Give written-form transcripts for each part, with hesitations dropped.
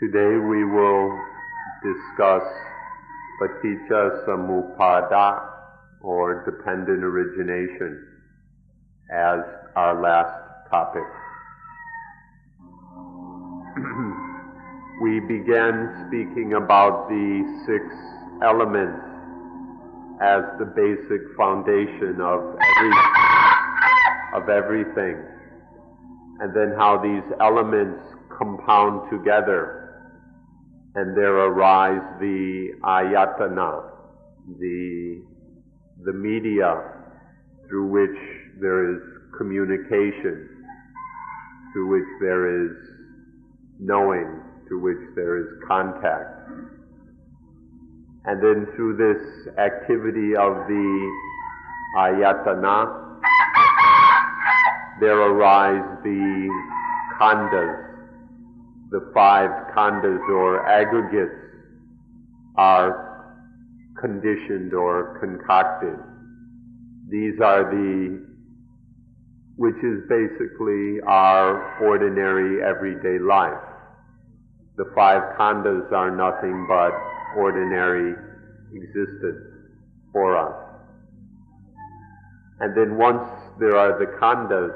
Today we will discuss Paticca Samuppada, or Dependent Origination, as our last topic. We began speaking about the 6 elements as the basic foundation of everything, and then how these elements compound together, and there arise the ayatana, the media through which there is communication, through which there is knowing, through which there is contact. And then through this activity of the ayatana, there arise the khandas. The 5 khandas or aggregates are conditioned or concocted. These are which is basically our ordinary everyday life. The 5 khandas are nothing but ordinary existence for us. And then once there are the khandas,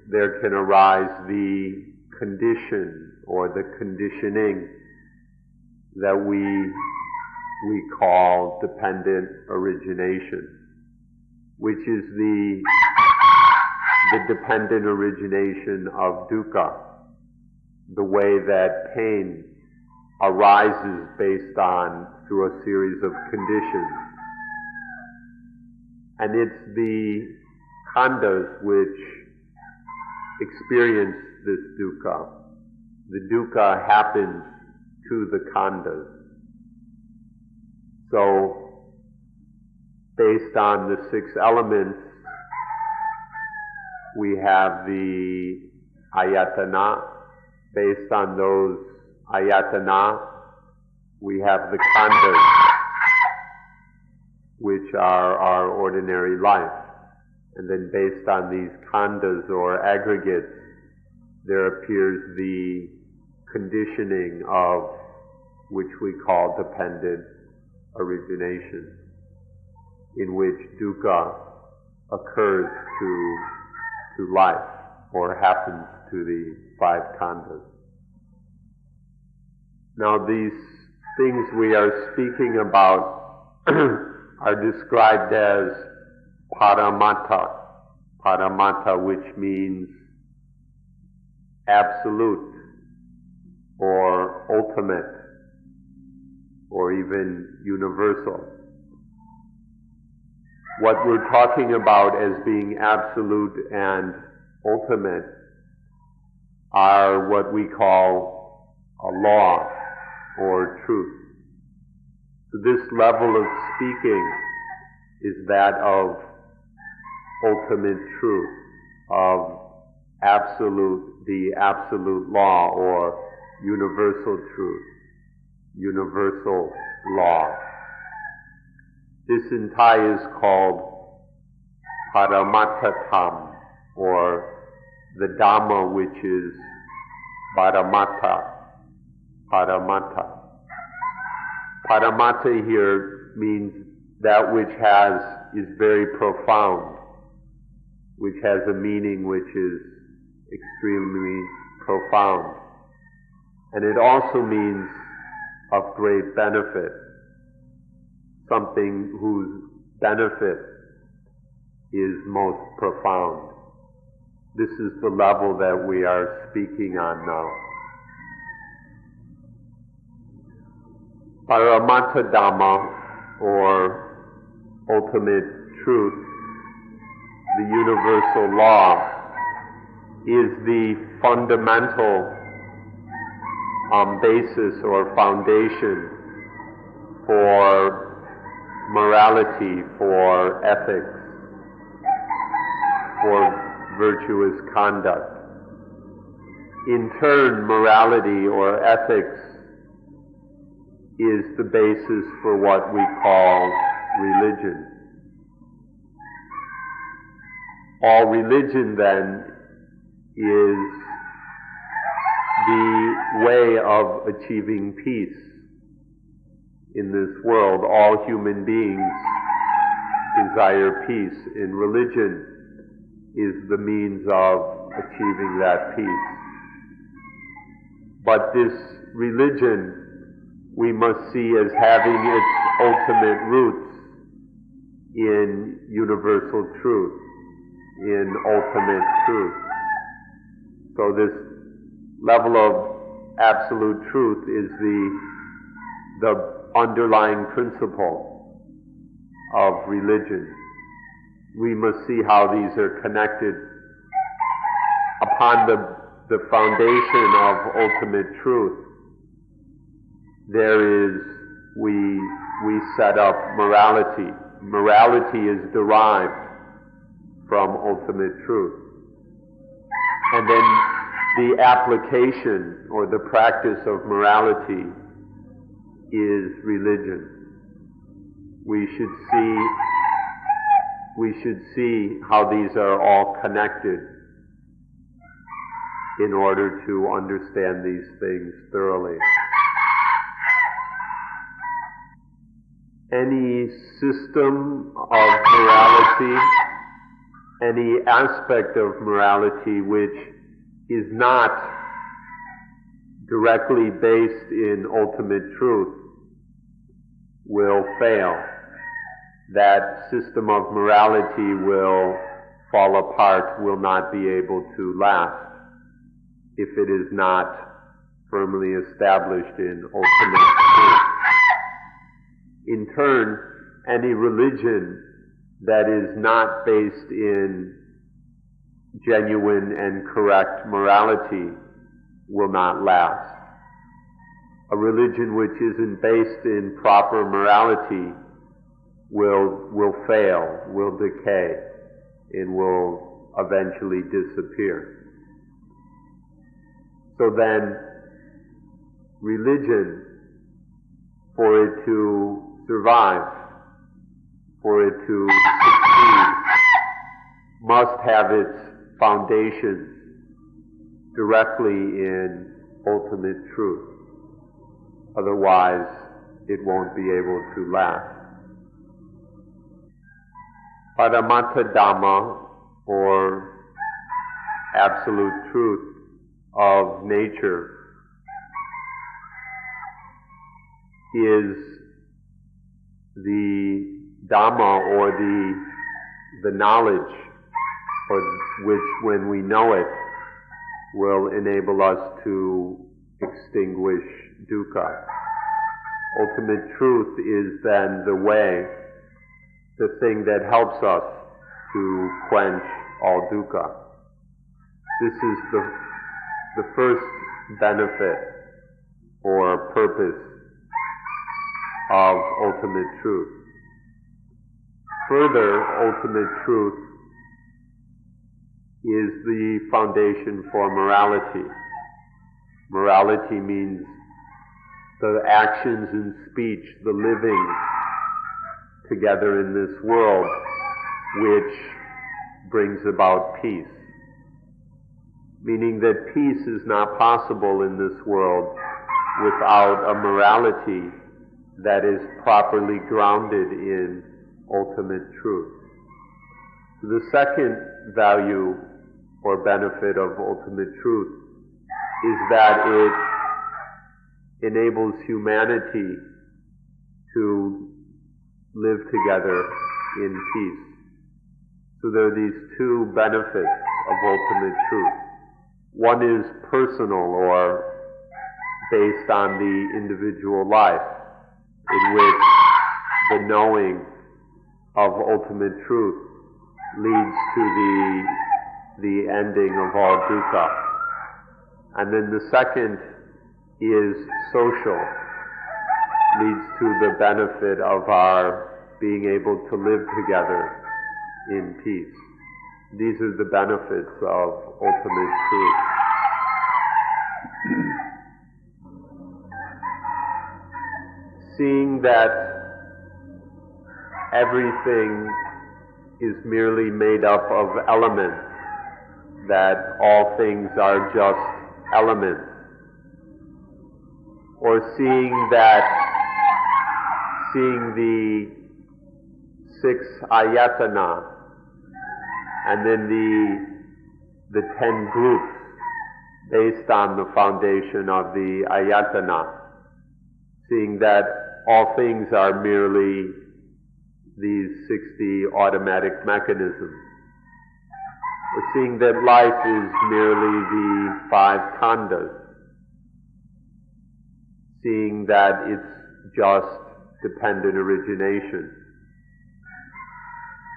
there can arise the condition or the conditioning that we call dependent origination, which is the dependent origination of dukkha, the way that pain arises based on through a series of conditions. And it's the khandas which experience this dukkha. The dukkha happens to the khandas. So, based on the 6 elements, we have the ayatana. Based on those ayatana, we have the khandas, which are our ordinary life. And then based on these khandas or aggregates, there appears the conditioning of which we call dependent origination, in which dukkha occurs to life, or happens to the 5 khandas. Now these things we are speaking about are described as paramattha. Paramattha, which means absolute, or ultimate, or even universal. What we're talking about as being absolute and ultimate are what we call a law or truth. So this level of speaking is that of ultimate truth, of the absolute law or universal truth, universal law. This in Thai is called paramattha, or the Dhamma, which is paramattha. Paramattha. Paramattha here means that which is very profound, which has a meaning which is extremely profound. And it also means of great benefit, something whose benefit is most profound. This is the level that we are speaking on now. Paramattha Dhamma, or ultimate truth, the universal law, is the fundamental basis or foundation for morality, for ethics, for virtuous conduct. In turn, morality or ethics is the basis for what we call religion. All religion then is the way of achieving peace in this world. All human beings desire peace, and religion is the means of achieving that peace. But this religion we must see as having its ultimate roots in universal truth, in ultimate truth. So this level of absolute truth is the underlying principle of religion. We must see how these are connected upon the foundation of ultimate truth. We set up morality. Morality is derived from ultimate truth. And then the application or the practice of morality is religion. We should see how these are all connected in order to understand these things thoroughly. Any system of morality, any aspect of morality which is not directly based in ultimate truth will fail. That system of morality will fall apart, will not be able to last if it is not firmly established in ultimate truth. In turn, any religion that is not based in genuine and correct morality will not last. A religion which isn't based in proper morality will fail, will decay, and will eventually disappear. So then, religion, for it to survive, for it to succeed, must have its foundations directly in ultimate truth. Otherwise, it won't be able to last. Paramattha Dhamma, or absolute truth of nature, is the Dhamma or the knowledge for which, when we know it, will enable us to extinguish dukkha. Ultimate truth is then the way, the thing that helps us to quench all dukkha. This is the first benefit or purpose of ultimate truth. Further, ultimate truth is the foundation for morality. Morality means the actions and speech, the living together in this world, which brings about peace. Meaning that peace is not possible in this world without a morality that is properly grounded in ultimate truth. The second value or benefit of ultimate truth is that it enables humanity to live together in peace. So there are these two benefits of ultimate truth. One is personal or based on the individual life, in which the knowing of ultimate truth leads to the ending of all dukkha. And then the second is social, leads to the benefit of our being able to live together in peace. These are the benefits of ultimate truth. Seeing that everything is merely made up of elements, that all things are just elements, or seeing the 6 ayatana, and then the 10 groups based on the foundation of the ayatana, seeing that all things are merely these 60 automatic mechanisms, or seeing that life is merely the 5 khandhas, seeing that it's just dependent origination.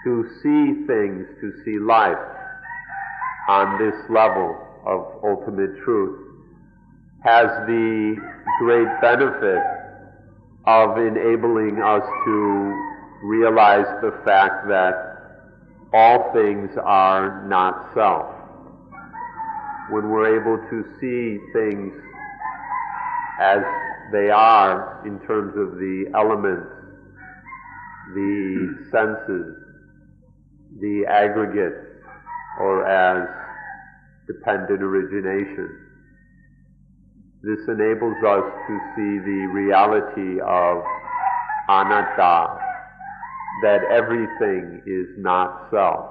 To see things, to see life on this level of ultimate truth has the great benefit of enabling us to realize the fact that all things are not self. When we're able to see things as they are in terms of the elements, the senses, the aggregates, or as dependent origination, this enables us to see the reality of anatta, that everything is not self,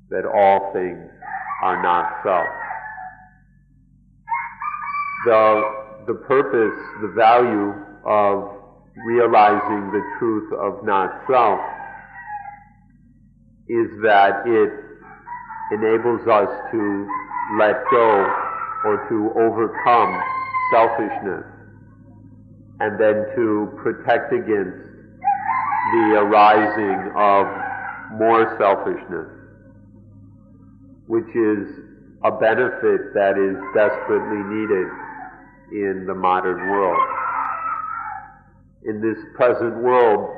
that all things are not self. The purpose, the value of realizing the truth of not self is that it enables us to let go or to overcome selfishness, and then to protect against the arising of more selfishness, which is a benefit that is desperately needed in the modern world. In this present world,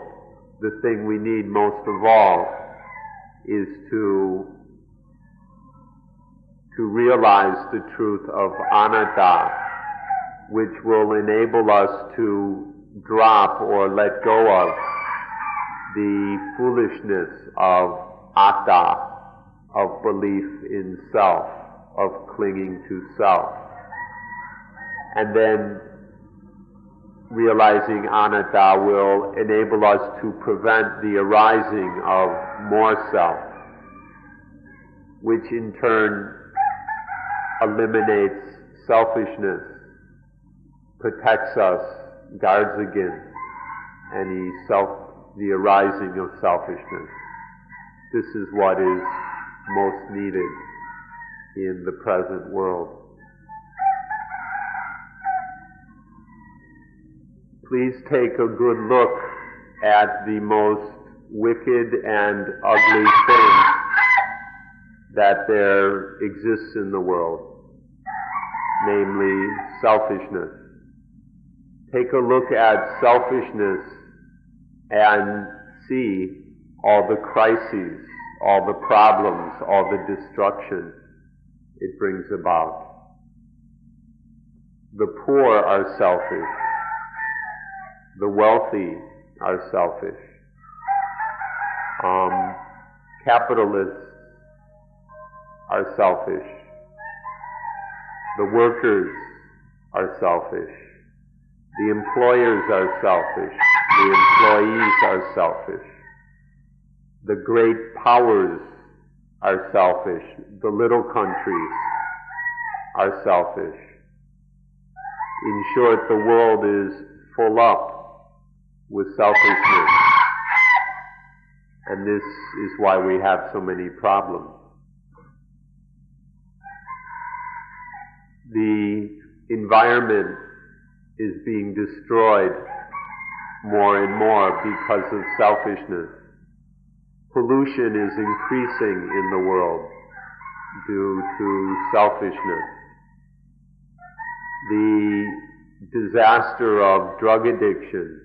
the thing we need most of all is to realize the truth of anatta, which will enable us to drop or let go of the foolishness of atta, of belief in self, of clinging to self. And then realizing anatta will enable us to prevent the arising of more self, which in turn eliminates selfishness, protects us, guards against the arising of selfishness. This is what is most needed in the present world. Please take a good look at the most wicked and ugly thing that there exists in the world, namely selfishness. Take a look at selfishness and see all the crises, all the problems, all the destruction it brings about. The poor are selfish. The wealthy are selfish. Capitalists are selfish. The workers are selfish. The employers are selfish. The employees are selfish. The great powers are selfish. The little countries are selfish. In short, the world is full up with selfishness. And this is why we have so many problems. The environment is being destroyed more and more because of selfishness. Pollution is increasing in the world due to selfishness. The disaster of drug addiction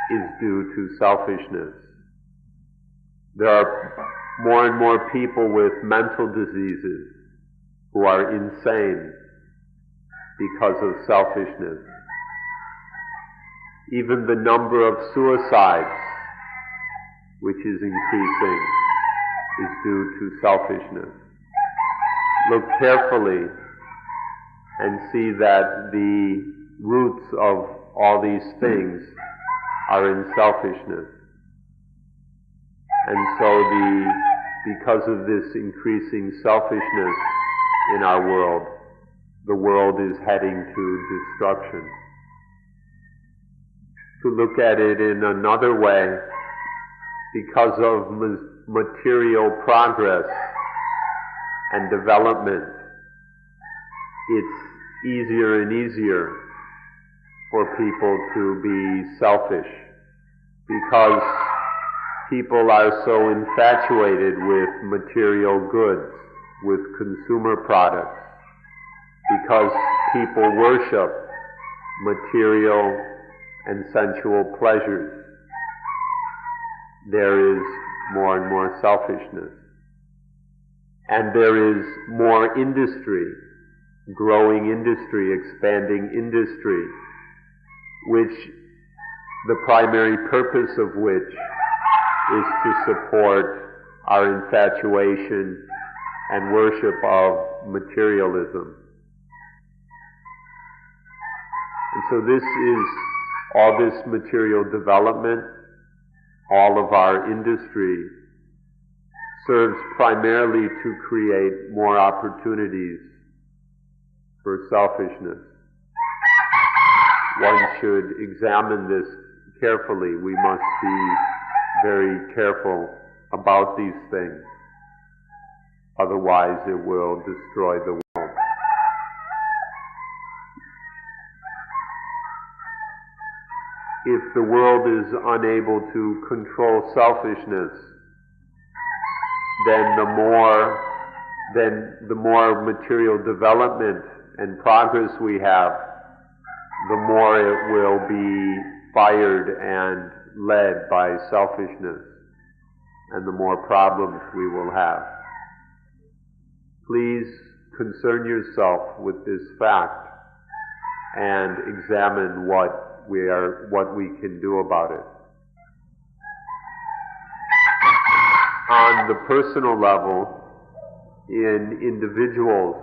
is due to selfishness. There are more and more people with mental diseases who are insane because of selfishness. Even the number of suicides, which is increasing, is due to selfishness. Look carefully and see that the roots of all these things are in selfishness. And so because of this increasing selfishness in our world, the world is heading to destruction. To look at it in another way, because of material progress and development, it's easier and easier for people to be selfish, because people are so infatuated with material goods, with consumer products, because people worship material and sensual pleasures. There is more and more selfishness. And there is more industry, growing industry, expanding industry, which the primary purpose of which is to support our infatuation and worship of materialism. And so all this material development, all of our industry, serves primarily to create more opportunities for selfishness. One should examine this carefully. We must be very careful about these things. Otherwise, it will destroy the world. If the world is unable to control selfishness, then the more material development and progress we have, the more it will be fired and led by selfishness, and the more problems we will have. Please concern yourself with this fact and examine what we can do about it. On the personal level, in individuals,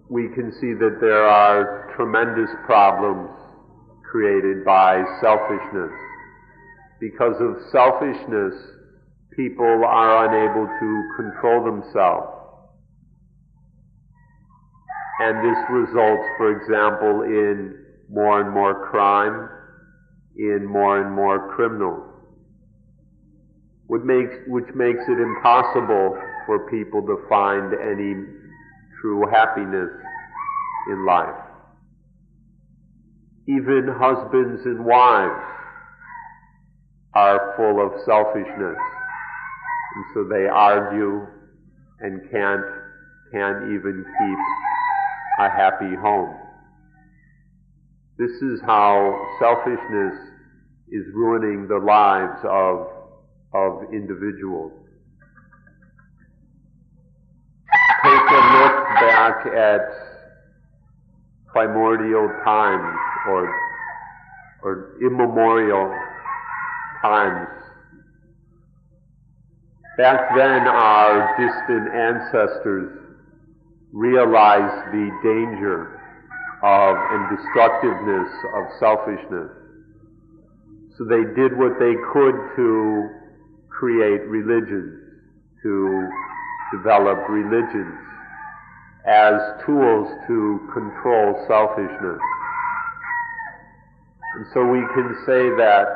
we can see that there are tremendous problems created by selfishness. Because of selfishness, people are unable to control themselves. And this results, for example, in more and more crime, in more and more criminals, which makes it impossible for people to find any true happiness in life. Even husbands and wives are full of selfishness, and so they argue and can't even keep a happy home. This is how selfishness is ruining the lives of individuals. Take a look back at primordial times or immemorial times. Back then, our distant ancestors realized the danger of and destructiveness of selfishness. So they did what they could to create religions, to develop religions as tools to control selfishness. And so we can say that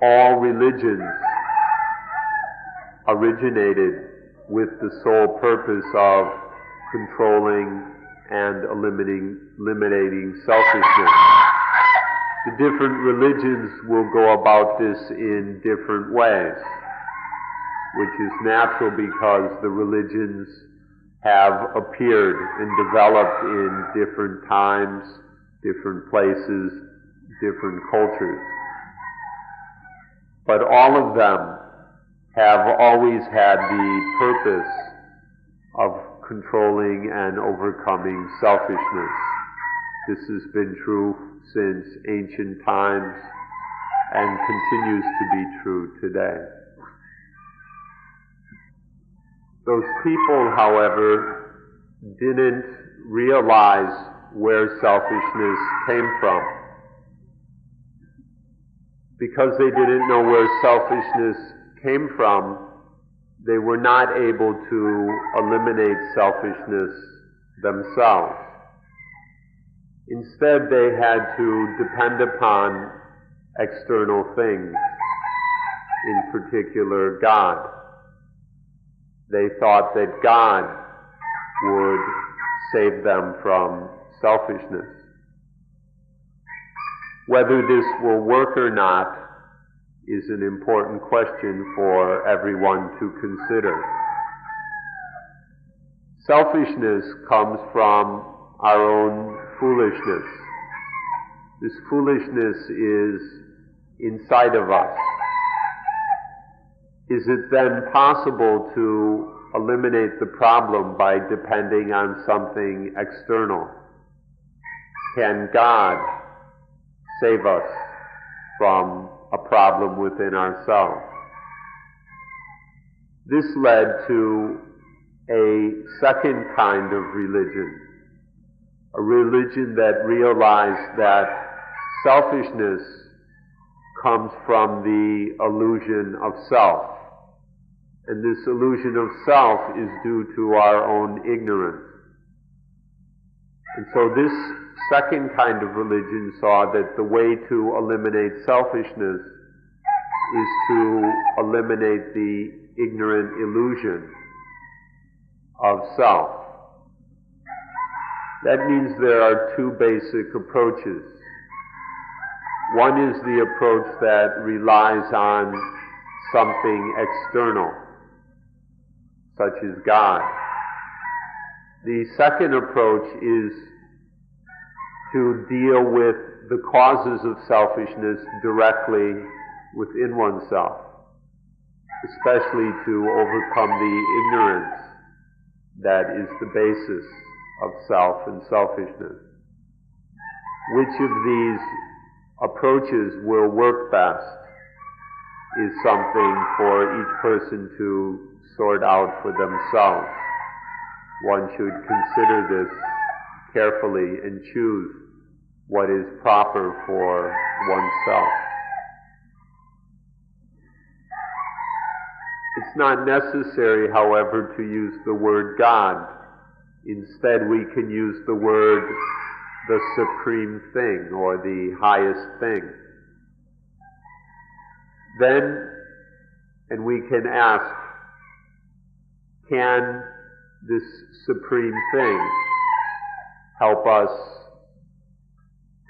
all religions originated with the sole purpose of controlling and eliminating selfishness. The different religions will go about this in different ways, which is natural because the religions have appeared and developed in different times, different places, different cultures. But all of them have always had the purpose of controlling and overcoming selfishness. This has been true since ancient times and continues to be true today. Those people, however, didn't realize where selfishness came from. Because they didn't know where selfishness came from, they were not able to eliminate selfishness themselves. Instead, they had to depend upon external things, in particular God. They thought that God would save them from selfishness. Whether this will work or not is an important question for everyone to consider. Selfishness comes from our own foolishness. This foolishness is inside of us. Is it then possible to eliminate the problem by depending on something external? Can God save us from a problem within ourselves? This led to a second kind of religion, a religion that realized that selfishness comes from the illusion of self. And this illusion of self is due to our own ignorance. And so this second kind of religion saw that the way to eliminate selfishness is to eliminate the ignorant illusion of self. That means there are two basic approaches. One is the approach that relies on something external, such as God. The second approach is to deal with the causes of selfishness directly within oneself, especially to overcome the ignorance that is the basis of self and selfishness. Which of these approaches will work best is something for each person to sort out for themselves. One should consider this carefully and choose what is proper for oneself. It's not necessary, however, to use the word God. Instead, we can use the word the supreme thing or the highest thing. Then, and we can ask, can this supreme thing help us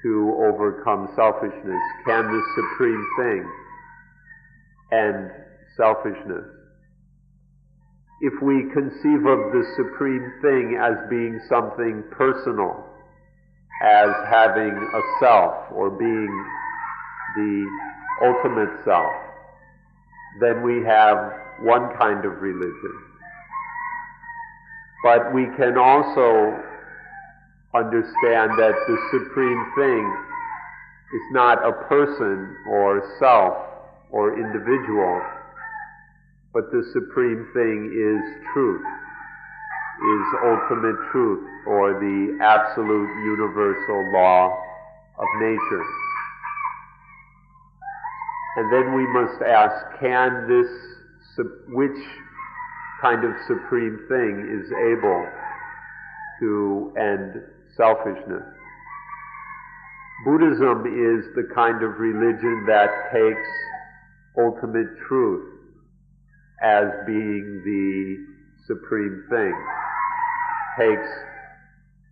to overcome selfishness? Can the supreme thing end selfishness? If we conceive of the supreme thing as being something personal, as having a self or being the ultimate self, then we have one kind of religion. But we can also understand that the supreme thing is not a person or self or individual, but the supreme thing is truth, is ultimate truth, or the absolute universal law of nature. And then we must ask, can this, which kind of supreme thing is able to end selfishness? Buddhism is the kind of religion that takes ultimate truth as being the supreme thing, takes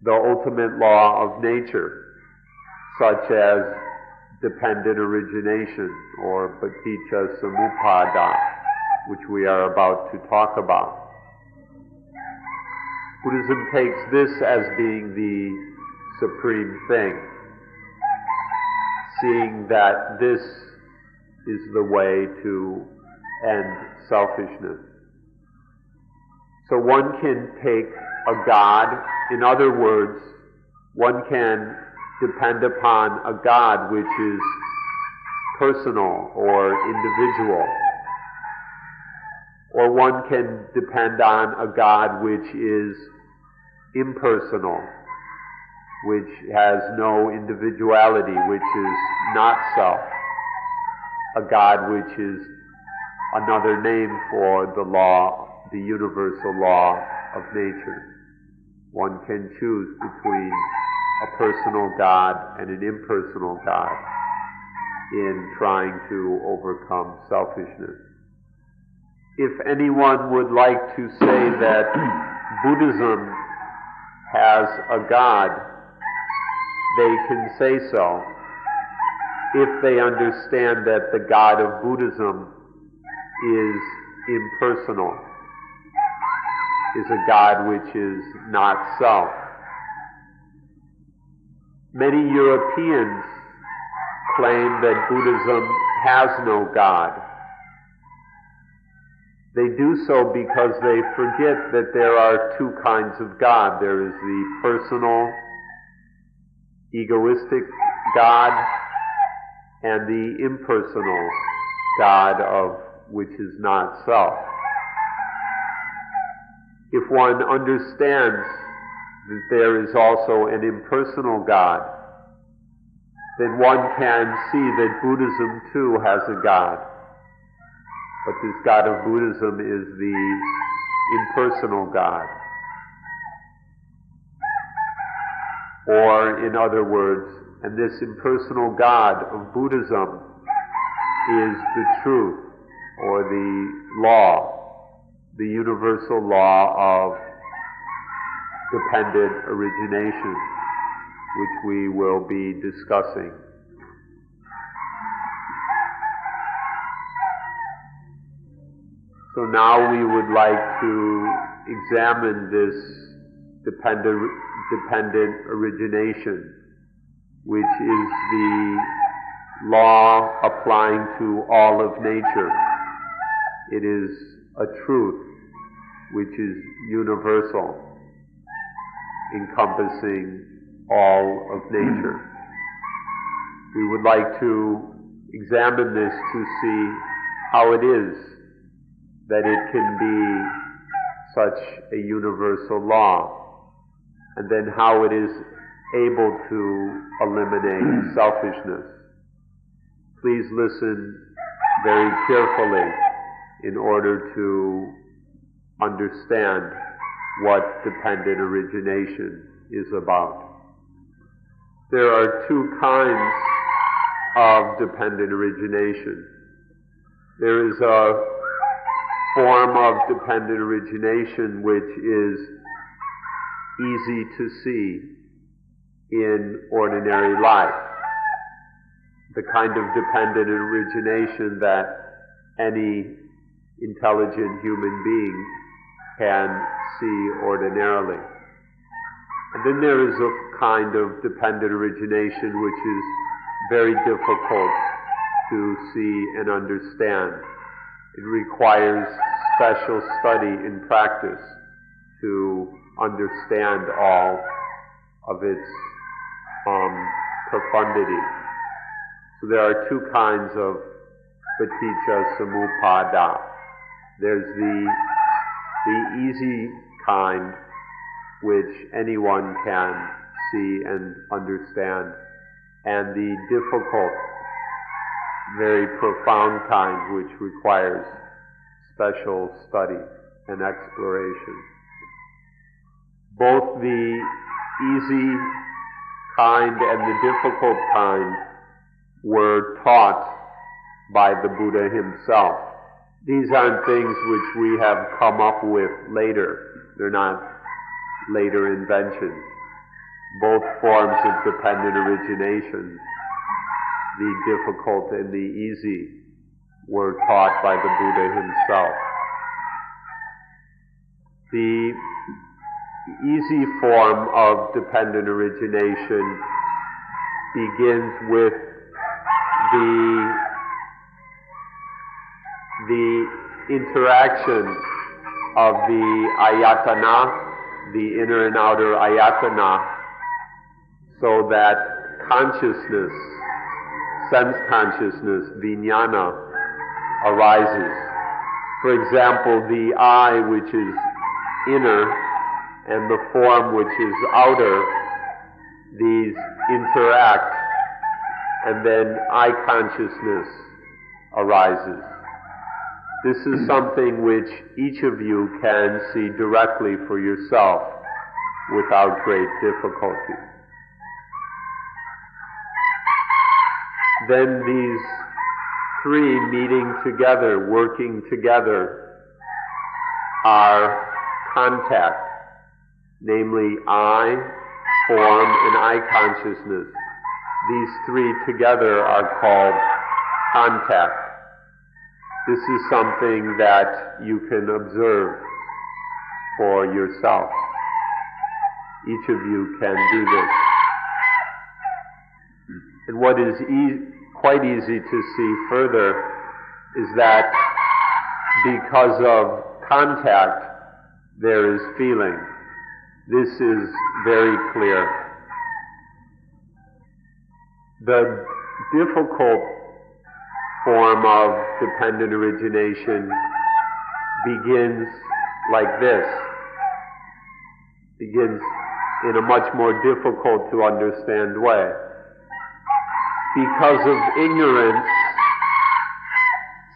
the ultimate law of nature, such as dependent origination or paticca samuppada, which we are about to talk about. Buddhism takes this as being the supreme thing, seeing that this is the way to end selfishness. So one can take a God, in other words, one can depend upon a God which is personal or individual, or one can depend on a God which is impersonal, which has no individuality, which is not self, a God which is another name for the law, the universal law of nature. One can choose between a personal God and an impersonal God in trying to overcome selfishness. If anyone would like to say that Buddhism has a God, they can say so if they understand that the God of Buddhism is impersonal, is a God which is not self. Many Europeans claim that Buddhism has no God. They do so because they forget that there are two kinds of God. There is the personal, egoistic God and the impersonal God of which is not self. If one understands that there is also an impersonal God, then one can see that Buddhism too has a God. But this God of Buddhism is the impersonal God. Or, in other words, and this impersonal God of Buddhism is the truth, or the law, the universal law of dependent origination, which we will be discussing. So now we would like to examine this dependent origination, which is the law applying to all of nature. It is a truth which is universal, encompassing all of nature. We would like to examine this to see how it is that it can be such a universal law, and then how it is able to eliminate selfishness. Please listen very carefully in order to understand what dependent origination is about. There are two kinds of dependent origination. There is a form of dependent origination which is easy to see in ordinary life. The kind of dependent origination that any intelligent human being can see ordinarily. And then there is a kind of dependent origination which is very difficult to see and understand. It requires special study and practice to understand all of its profundity. So there are two kinds of paticca samuppada. There's the easy kind, which anyone can see and understand, and the difficult, very profound kind, which requires special study and exploration. Both the easy kind and the difficult kind were taught by the Buddha himself. These aren't things which we have come up with later. They're not later inventions. Both forms of dependent origination, the difficult and the easy, were taught by the Buddha himself. The easy form of dependent origination begins with the interaction of the ayatana, the inner and outer ayatana, so that consciousness, sense consciousness, vijnana, arises. For example, the eye, which is inner, and the form which is outer, these interact, and then I consciousness arises. This is something which each of you can see directly for yourself without great difficulty. Then these three meeting together, working together, are contact, namely I, form, and I consciousness. These three together are called contact. This is something that you can observe for yourself. Each of you can do this. And what is quite easy to see further is that because of contact, there is feeling. This is very clear. The difficult form of dependent origination begins like this. Begins in a much more difficult to understand way. Because of ignorance,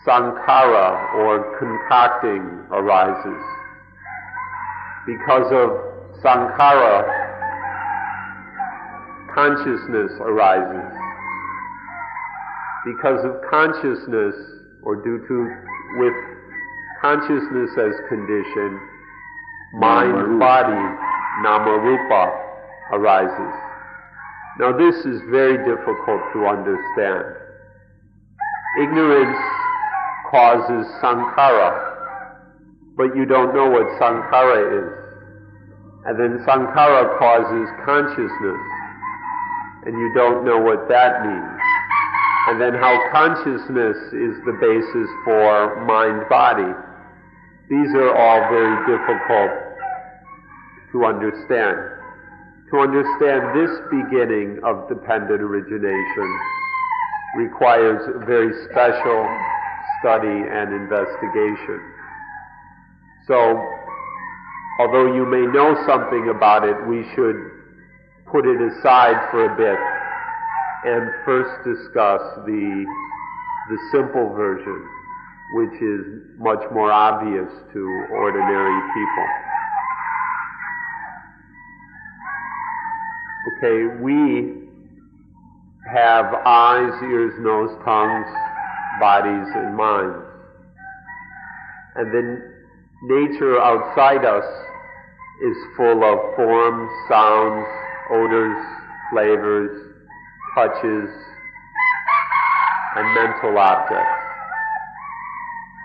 sankhara, or concocting, arises. Because of sankhara, consciousness arises. Because of consciousness, or with consciousness as condition, mind, body, nama-rupa, arises. Now this is very difficult to understand. Ignorance causes sankhara, but you don't know what sankhara is. And then sankhara causes consciousness, and you don't know what that means. And then how consciousness is the basis for mind-body. These are all very difficult to understand. To understand this beginning of dependent origination requires a very special study and investigation. So, although you may know something about it, we should put it aside for a bit and first discuss the simple version, which is much more obvious to ordinary people. Okay, we have eyes, ears, nose, tongues, bodies, and minds. And then nature outside us is full of forms, sounds, odors, flavors, touches, and mental objects.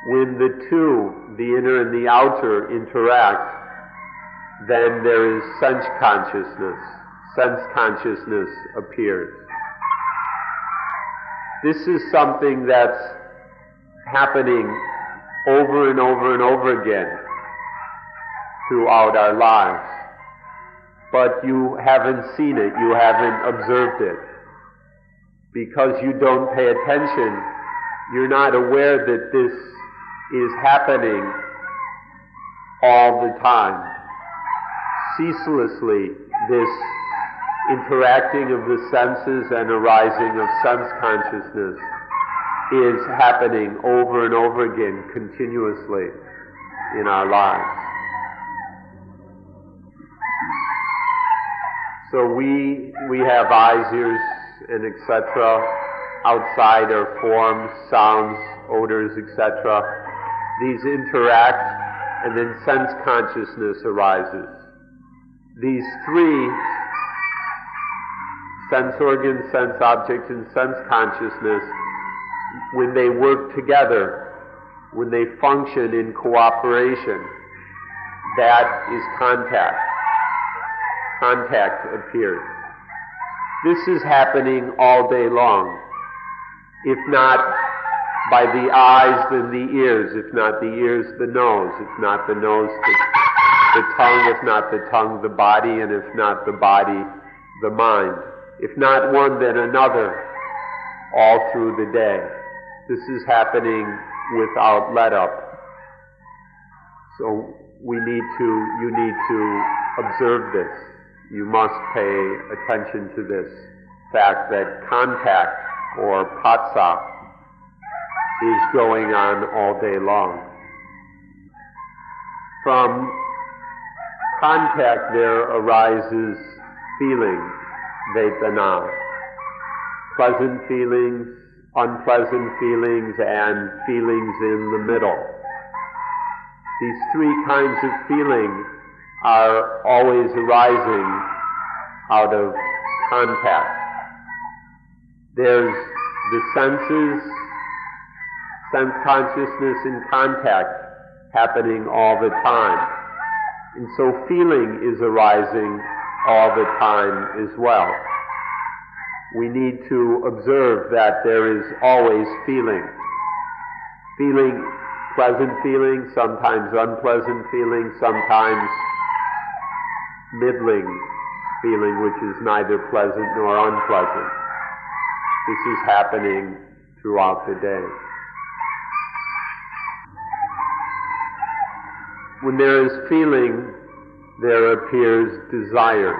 When the two, the inner and the outer, interact, then there is sense consciousness. Sense consciousness appears. This is something that's happening over and over and over again throughout our lives. But you haven't seen it, you haven't observed it. Because you don't pay attention, you're not aware that this is happening all the time. Ceaselessly, this interacting of the senses and arising of sense consciousness is happening over and over again, continuously in our lives. So we have eyes, ears, and etc. Outside are forms, sounds, odors, etc. These interact, and then sense consciousness arises. These three, sense organs, sense objects, and sense consciousness, when they work together, when they function in cooperation, that is contact. Contact appears. This is happening all day long. If not by the eyes, then the ears. If not the ears, the nose. If not the nose, the tongue. If not the tongue, the body. And if not the body, the mind. If not one, then another, all through the day. This is happening without let up. So you need to observe this. You must pay attention to this fact that contact, or patsa, is going on all day long. From contact there arises feeling, vedana, pleasant feelings, unpleasant feelings, and feelings in the middle. These three kinds of feeling are always arising out of contact. There's the senses, sense consciousness and contact happening all the time. And so feeling is arising all the time as well. We need to observe that there is always feeling. Feeling, pleasant feeling, sometimes unpleasant feeling, sometimes middling feeling, which is neither pleasant nor unpleasant. This is happening throughout the day. When there is feeling, there appears desire,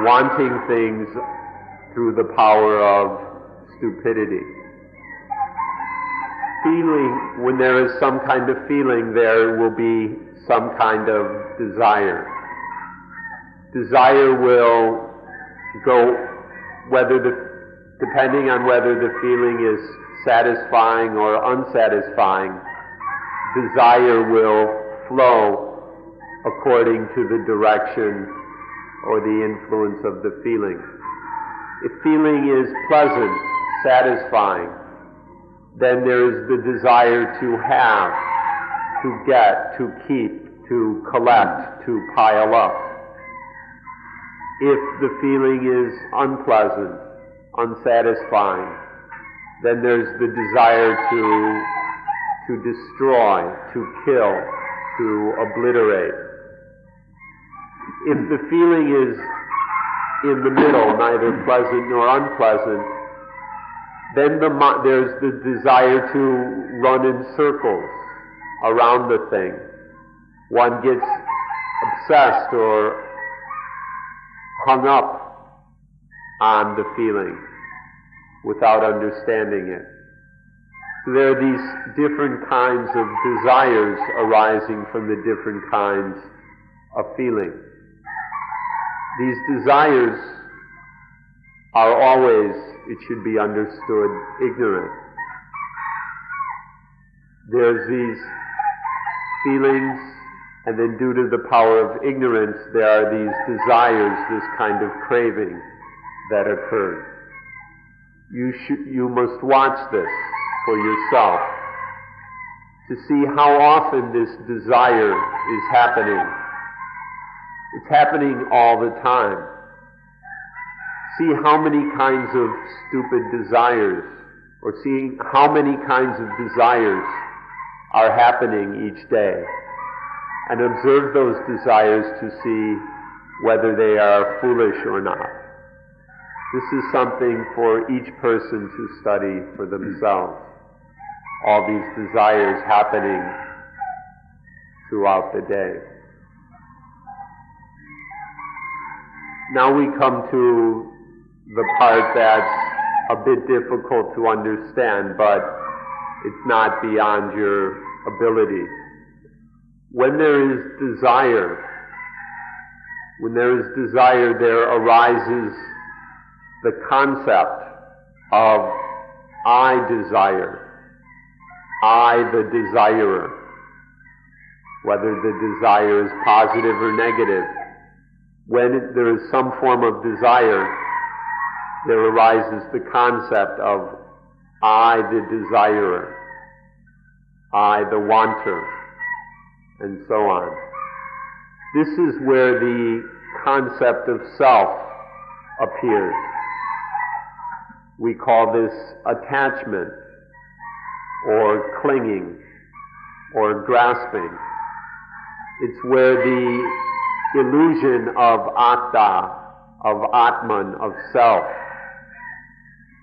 wanting things through the power of stupidity. Feeling, when there is some kind of feeling, there will be some kind of desire. Desire will go, depending on whether the feeling is satisfying or unsatisfying, desire will flow according to the direction or the influence of the feeling. If feeling is pleasant, satisfying, then there is the desire to have, to get, to keep, to collect, to pile up. If the feeling is unpleasant, unsatisfying, then there's the desire to destroy, to kill, to obliterate. If the feeling is in the middle, neither pleasant nor unpleasant, then there's the desire to run in circles around the thing. One gets obsessed or hung up on the feeling without understanding it. So there are these different kinds of desires arising from the different kinds of feeling. These desires are always, it should be understood, ignorant. There's these feelings, and then due to the power of ignorance, there are these desires, this kind of craving that occurs. You must watch this for yourself to see how often this desire is happening. It's happening all the time. See how many kinds of stupid desires, or see how many kinds of desires are happening each day, and observe those desires to see whether they are foolish or not. This is something for each person to study for themselves. All these desires happening throughout the day. Now we come to the part that's a bit difficult to understand, but it's not beyond your ability. When there is desire, there arises the concept of I desire, I the desirer. Whether the desire is positive or negative, when there is some form of desire, there arises the concept of I the desirer, I the wanter, and so on. This is where the concept of self appears. We call this attachment, or clinging, or grasping. It's where the illusion of atta, of atman, of self,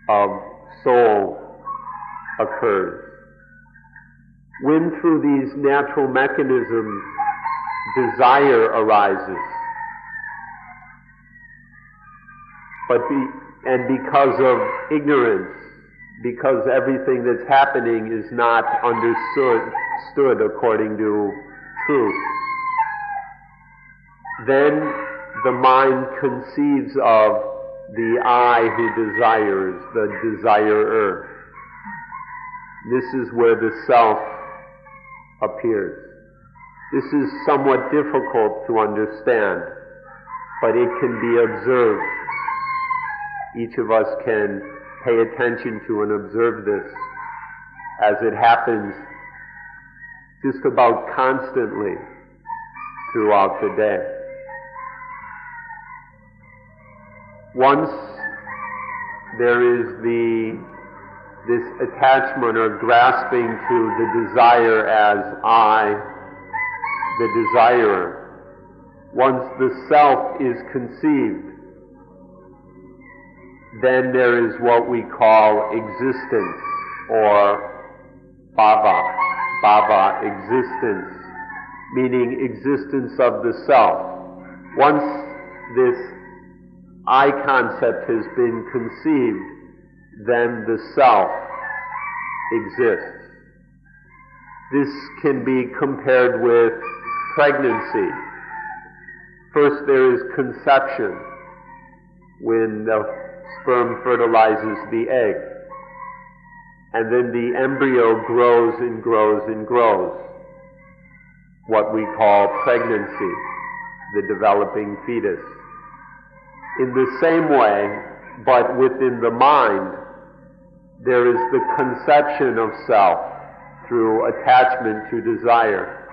of soul occurs. When through these natural mechanisms desire arises, and because of ignorance, because everything that's happening is not understood according to truth, then the mind conceives of the I who desires, the desirer. This is where the self appears. This is somewhat difficult to understand, but it can be observed. Each of us can pay attention to and observe this as it happens just about constantly throughout the day. Once there is this attachment or grasping to the desire as I, the desirer, once the self is conceived, then there is what we call existence, or bhava, existence, meaning existence of the self. Once this I concept has been conceived, then the self exists. This can be compared with pregnancy. First there is conception, when the sperm fertilizes the egg, and then the embryo grows and grows and grows, what we call pregnancy, the developing fetus. In the same way, but within the mind, there is the conception of self through attachment to desire,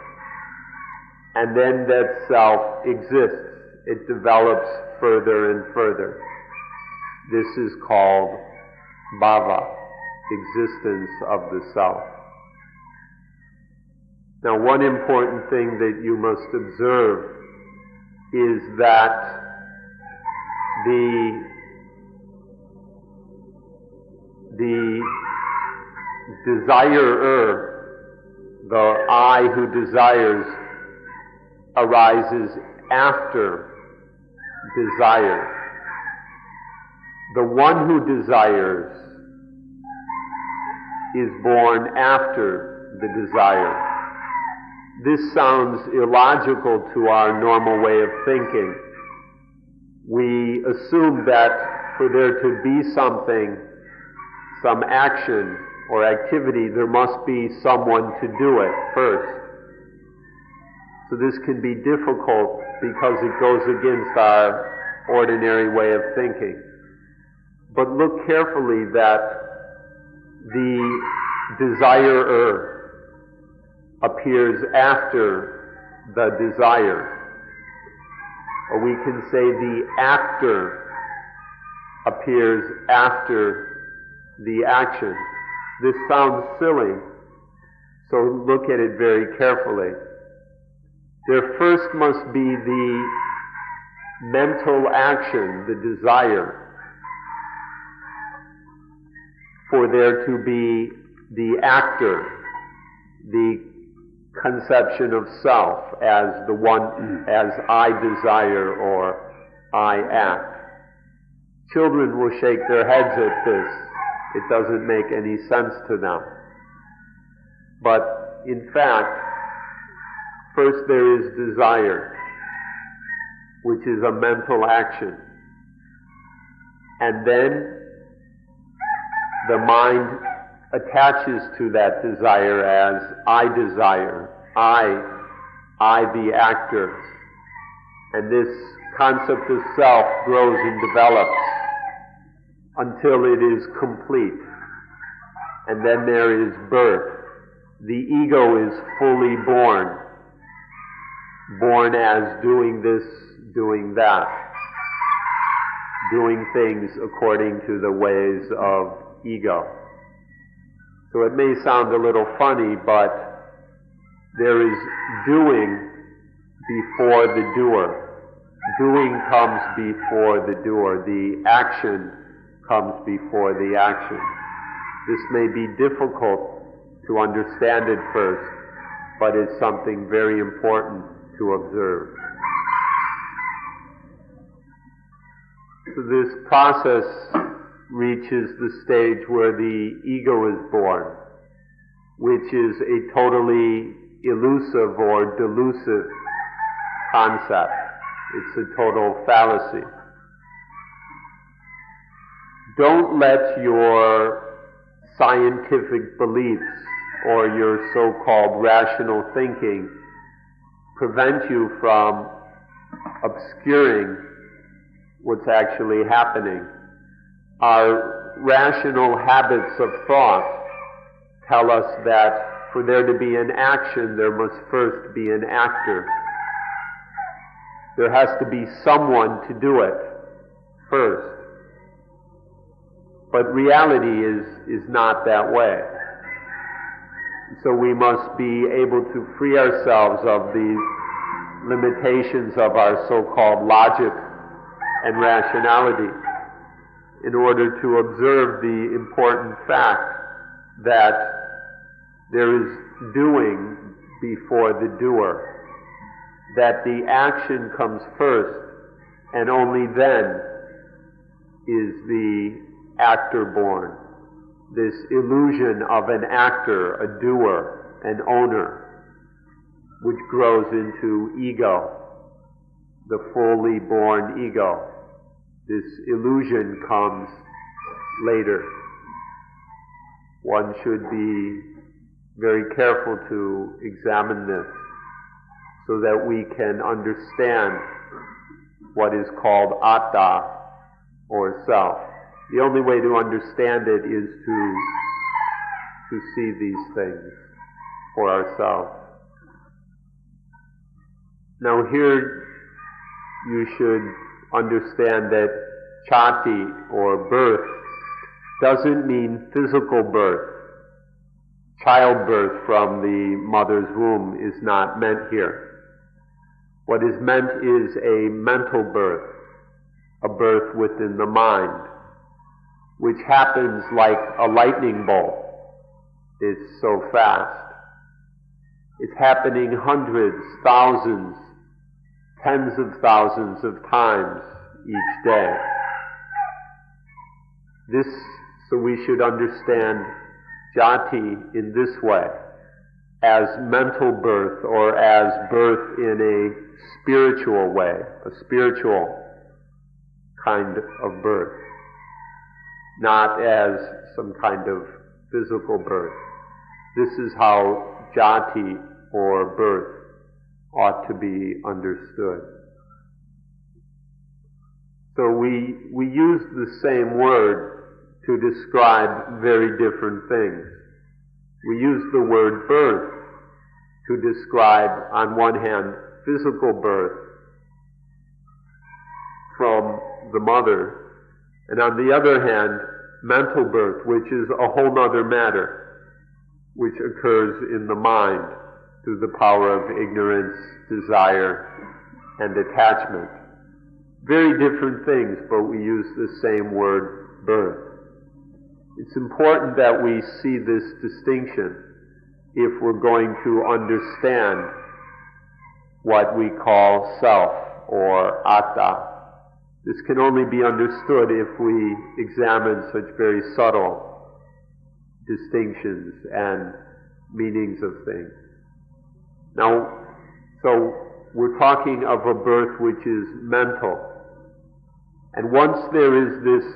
and then that self exists. It develops further and further. This is called bhava, existence of the self. Now, one important thing that you must observe is that the desirer, the I who desires, arises after desire. The one who desires is born after the desire. This sounds illogical to our normal way of thinking. We assume that for there to be something, some action or activity, there must be someone to do it first. So this can be difficult because it goes against our ordinary way of thinking. But look carefully that the desirer appears after the desire. Or we can say the actor appears after the action. This sounds silly, so look at it very carefully. There first must be the mental action, the desire, for there to be the actor, the conception of self as the one, as I desire or I act. Children will shake their heads at this. It doesn't make any sense to them. But in fact, first there is desire, which is a mental action. And then the mind attaches to that desire as I desire, I the actor. And this concept of self grows and develops until it is complete. And then there is birth. The ego is fully born as doing this, doing that, doing things according to the ways of ego. So it may sound a little funny, but there is doing before the doer. Doing comes before the doer. The action comes before the action. This may be difficult to understand it first, but it's something very important to observe. So this process reaches the stage where the ego is born, which is a totally elusive or delusive concept. It's a total fallacy. Don't let your scientific beliefs or your so-called rational thinking prevent you from obscuring what's actually happening. Our rational habits of thought tell us that for there to be an action, there must first be an actor. There has to be someone to do it first. But reality is not that way. So we must be able to free ourselves of these limitations of our so-called logic and rationality in order to observe the important fact that there is doing before the doer, that the action comes first, and only then is the actor born. This illusion of an actor, a doer, an owner, which grows into ego, the fully born ego. This illusion comes later. One should be very careful to examine this so that we can understand what is called atta, or self. The only way to understand it is to see these things for ourselves. Now here you should understand that chati, or birth, doesn't mean physical birth. Childbirth from the mother's womb is not meant here. What is meant is a mental birth, a birth within the mind, which happens like a lightning bolt. It's so fast. It's happening hundreds, thousands, tens of thousands of times each day. So we should understand jati in this way, as mental birth, or as birth in a spiritual way, a spiritual kind of birth, not as some kind of physical birth. This is how jati, or birth, ought to be understood. So we use the same word to describe very different things. We use the word birth to describe, on one hand, physical birth from the mother, and on the other hand, mental birth, which is a whole other matter, which occurs in the mind through the power of ignorance, desire, and attachment. Very different things, but we use the same word, birth. It's important that we see this distinction if we're going to understand what we call self, or atta. This can only be understood if we examine such very subtle distinctions and meanings of things. Now, so we're talking of a birth which is mental. And once there is this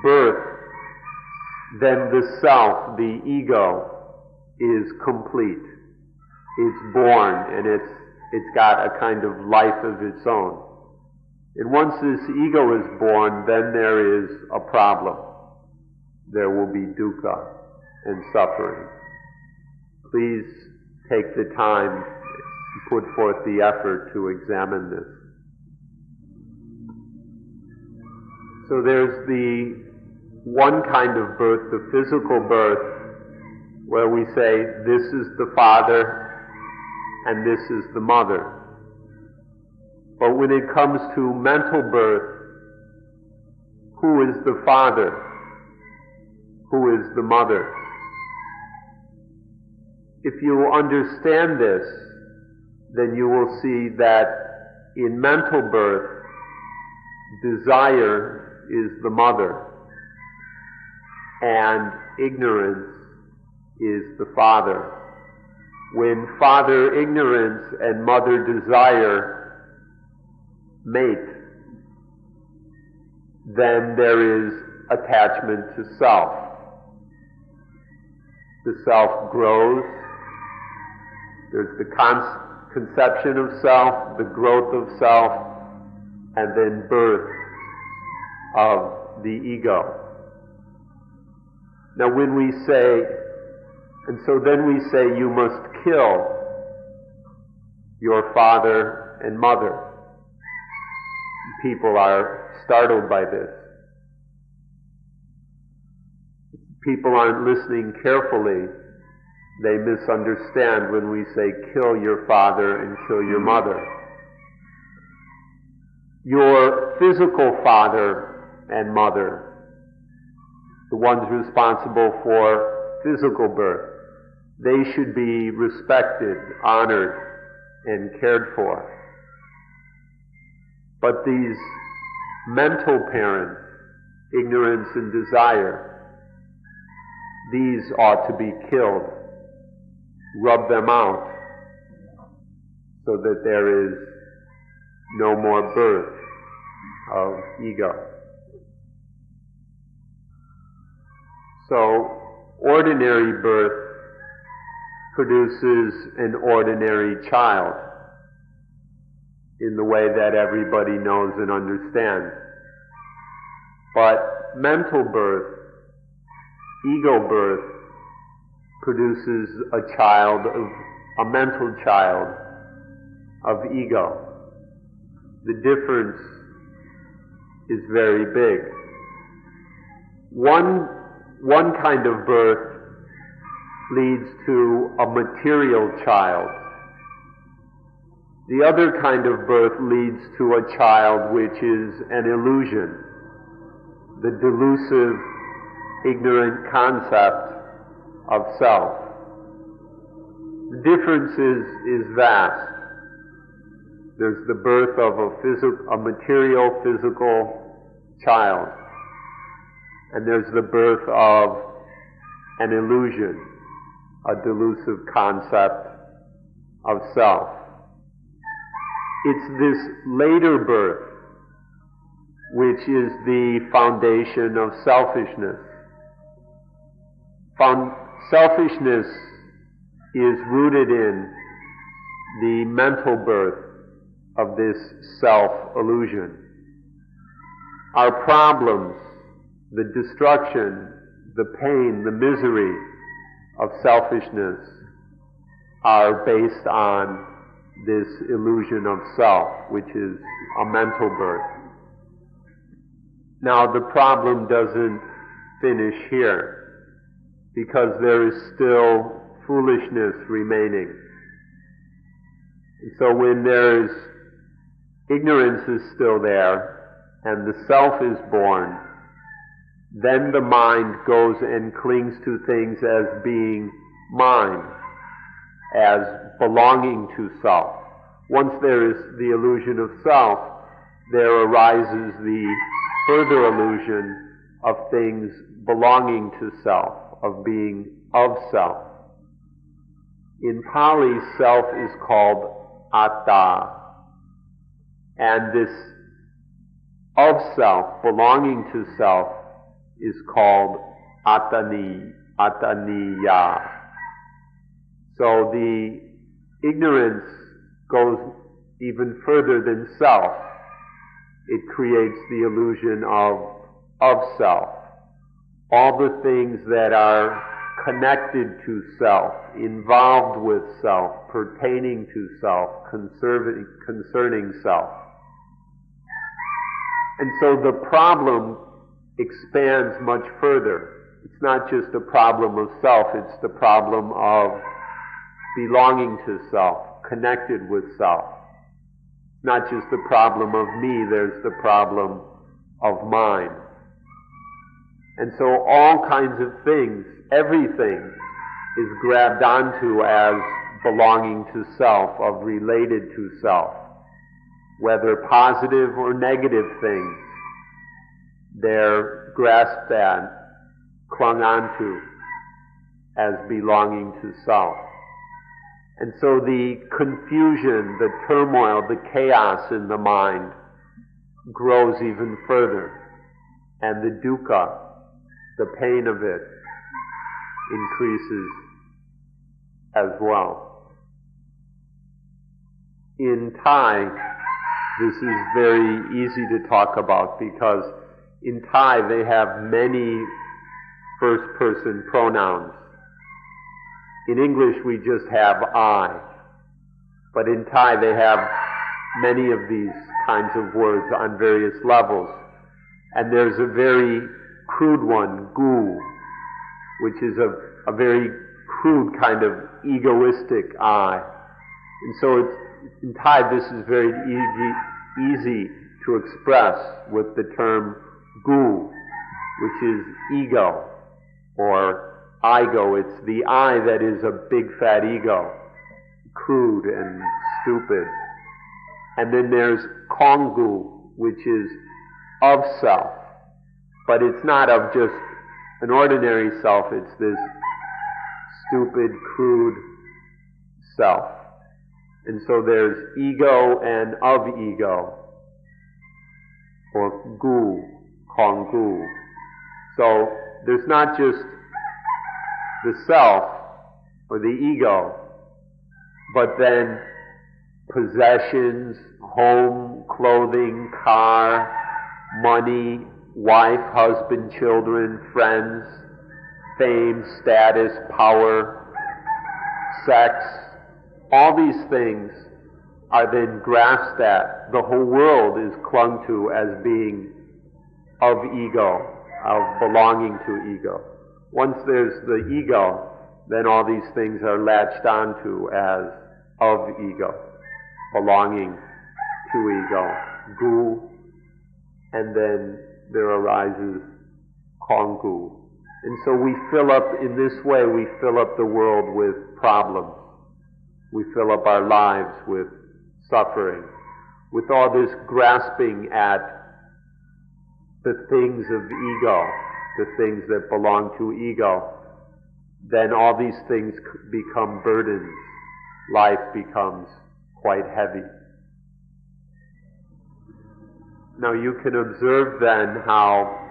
birth, then the self, the ego, is complete. It's born, and it's got a kind of life of its own. And once this ego is born, then there is a problem. There will be dukkha and suffering. Please take the time and put forth the effort to examine this. So there's the one kind of birth, the physical birth, where we say, this is the father and this is the mother. But when it comes to mental birth, who is the father? Who is the mother? if you understand this, then you will see that in mental birth, desire is the mother, and ignorance is the father. When father ignorance and mother desire mate, then there is attachment to self. The self grows. There's the conception of self, the growth of self, and then birth of the ego. Now when we say, and so then we say you must kill your father and mother. People are startled by this. People aren't listening carefully. They misunderstand when we say kill your father and kill your mother. Your physical father and mother, the ones responsible for physical birth, they should be respected, honored, and cared for. But these mental parents, ignorance and desire, these ought to be killed. Rub them out so that there is no more birth of ego. So, ordinary birth produces an ordinary child in the way that everybody knows and understands. But mental birth, ego birth, produces a mental child of ego. The difference is very big. One kind of birth leads to a material child. The other kind of birth leads to a child which is an illusion, the delusive, ignorant concept of self. The difference is vast. There's the birth of a material, physical child, and there's the birth of an illusion, a delusive concept of self. It's this later birth which is the foundation of selfishness. Selfishness is rooted in the mental birth of this self-illusion. Our problems, the destruction, the pain, the misery of selfishness are based on this illusion of self, which is a mental birth. Now the problem doesn't finish here, because there is still foolishness remaining. And so when there's ignorance is still there, and the self is born, then the mind goes and clings to things as being mine, as belonging to self. Once there is the illusion of self, there arises the further illusion of things belonging to self, of being of self. In Pali, self is called atta, and this of self, belonging to self, is called attaniya. So the ignorance goes even further than self. It creates the illusion of self. All the things that are connected to self, involved with self, pertaining to self, concerning self. And so the problem expands much further. It's not just a problem of self, it's the problem of belonging to self, connected with self. Not just the problem of me, there's the problem of mine. And so all kinds of things, everything is grabbed onto as belonging to self, of related to self, whether positive or negative things, they're grasped at, clung onto as belonging to self. And so the confusion, the turmoil, the chaos in the mind grows even further, and the dukkha, the pain of it, increases as well. In Thai, this is very easy to talk about because in Thai they have many first-person pronouns. In English we just have I, but in Thai they have many of these kinds of words on various levels. And there's a very crude one, gu, which is a very crude kind of egoistic I. And so in Thai this is very easy to express with the term gu, which is ego, or ego. It's the I that is a big fat ego, crude and stupid. And then there's kongu, which is of self, but it's not of just an ordinary self, it's this stupid, crude self. And so there's ego and of ego, or gu, kongu. So there's not just the self or the ego, but then possessions, home, clothing, car, money, wife, husband, children, friends, fame, status, power, sex, all these things are then grasped at. The whole world is clung to as being of ego, of belonging to ego. Once there's the ego, then all these things are latched onto as of ego, belonging to ego, gu, and then there arises kongu. And so we fill up, in this way, we fill up the world with problems. We fill up our lives with suffering, with all this grasping at the things of ego, the things that belong to ego. Then all these things become burdens. Life becomes quite heavy. Now you can observe then how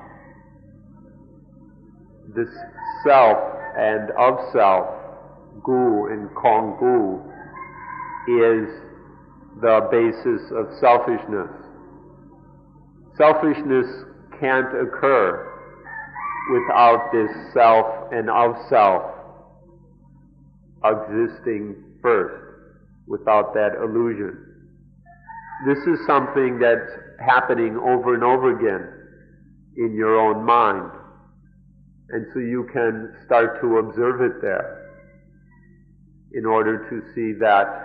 this self and of self, gu and kongu, is the basis of selfishness. Selfishness can't occur without this self and of self existing first, without that illusion. This is something that's happening over and over again in your own mind. And so you can start to observe it there in order to see that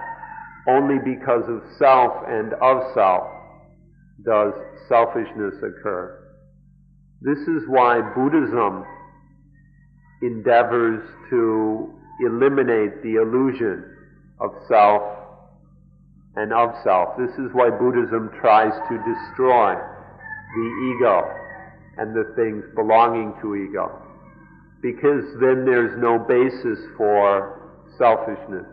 only because of self and of self does selfishness occur. This is why Buddhism endeavors to eliminate the illusion of self and of self. This is why Buddhism tries to destroy the ego and the things belonging to ego, because then there's no basis for selfishness.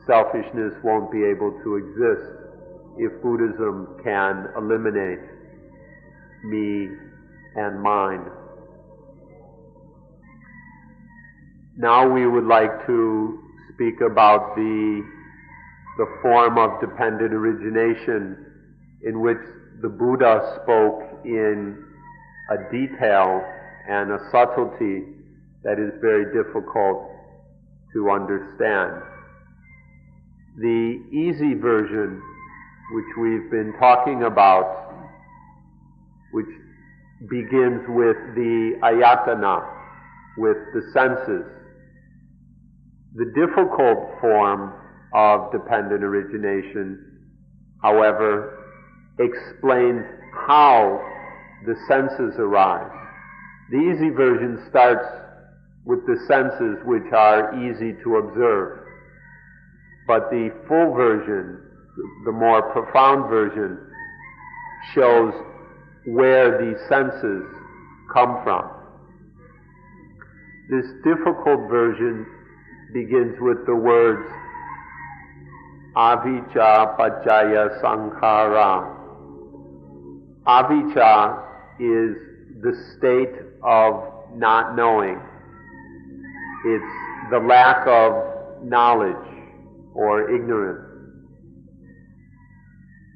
Selfishness won't be able to exist if Buddhism can eliminate me and mine. Now we would like to speak about the form of dependent origination in which the Buddha spoke in a detail and a subtlety that is very difficult to understand. The easy version, which we've been talking about, which begins with the ayatana, with the senses. The difficult form of dependent origination, however, explains how the senses arise. The easy version starts with the senses, which are easy to observe. But the full version, the more profound version, shows where these senses come from. This difficult version begins with the words avijja paccaya sankhara. Avijja is the state of not knowing. It's the lack of knowledge or ignorance.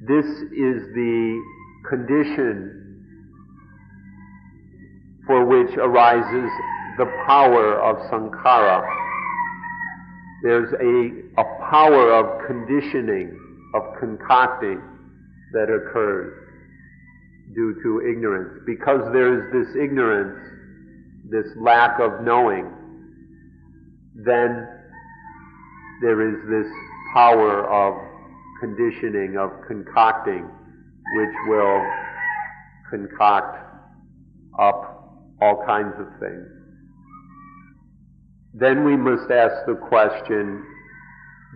This is the condition for which arises the power of sankhara. There's a power of conditioning, of concocting that occurs due to ignorance. Because there is this ignorance, this lack of knowing, then there is this power of conditioning, of concocting, which will concoct up all kinds of things. Then we must ask the question,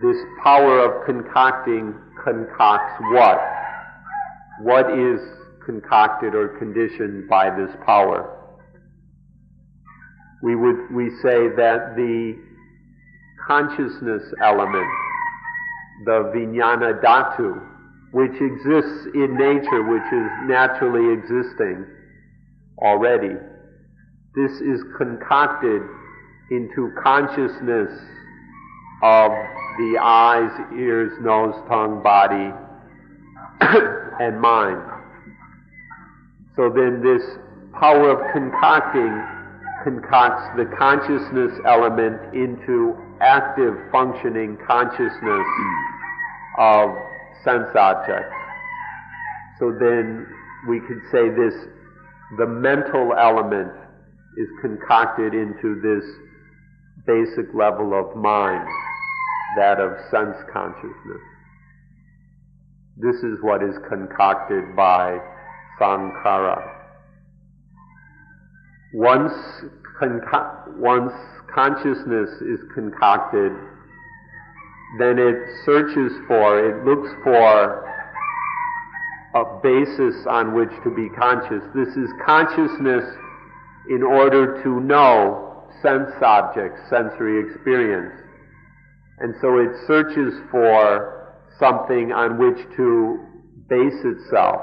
this power of concocting concocts what? What is concocted or conditioned by this power? We say that the consciousness element, the vijnana dhatu, which exists in nature, which is naturally existing already, this is concocted into consciousness of the eyes, ears, nose, tongue, body, and mind. So then this power of concocting concocts the consciousness element into active functioning consciousness of sense objects. So then we could say this, the mental element is concocted into this basic level of mind, that of sense consciousnness. This is what is concocted by sankhara. Once consciousness is concocted, then it searches for, it looks for a basis on which to be conscious. This is consciousness in order to know sense objects, sensory experience. And so it searches for something on which to base itself,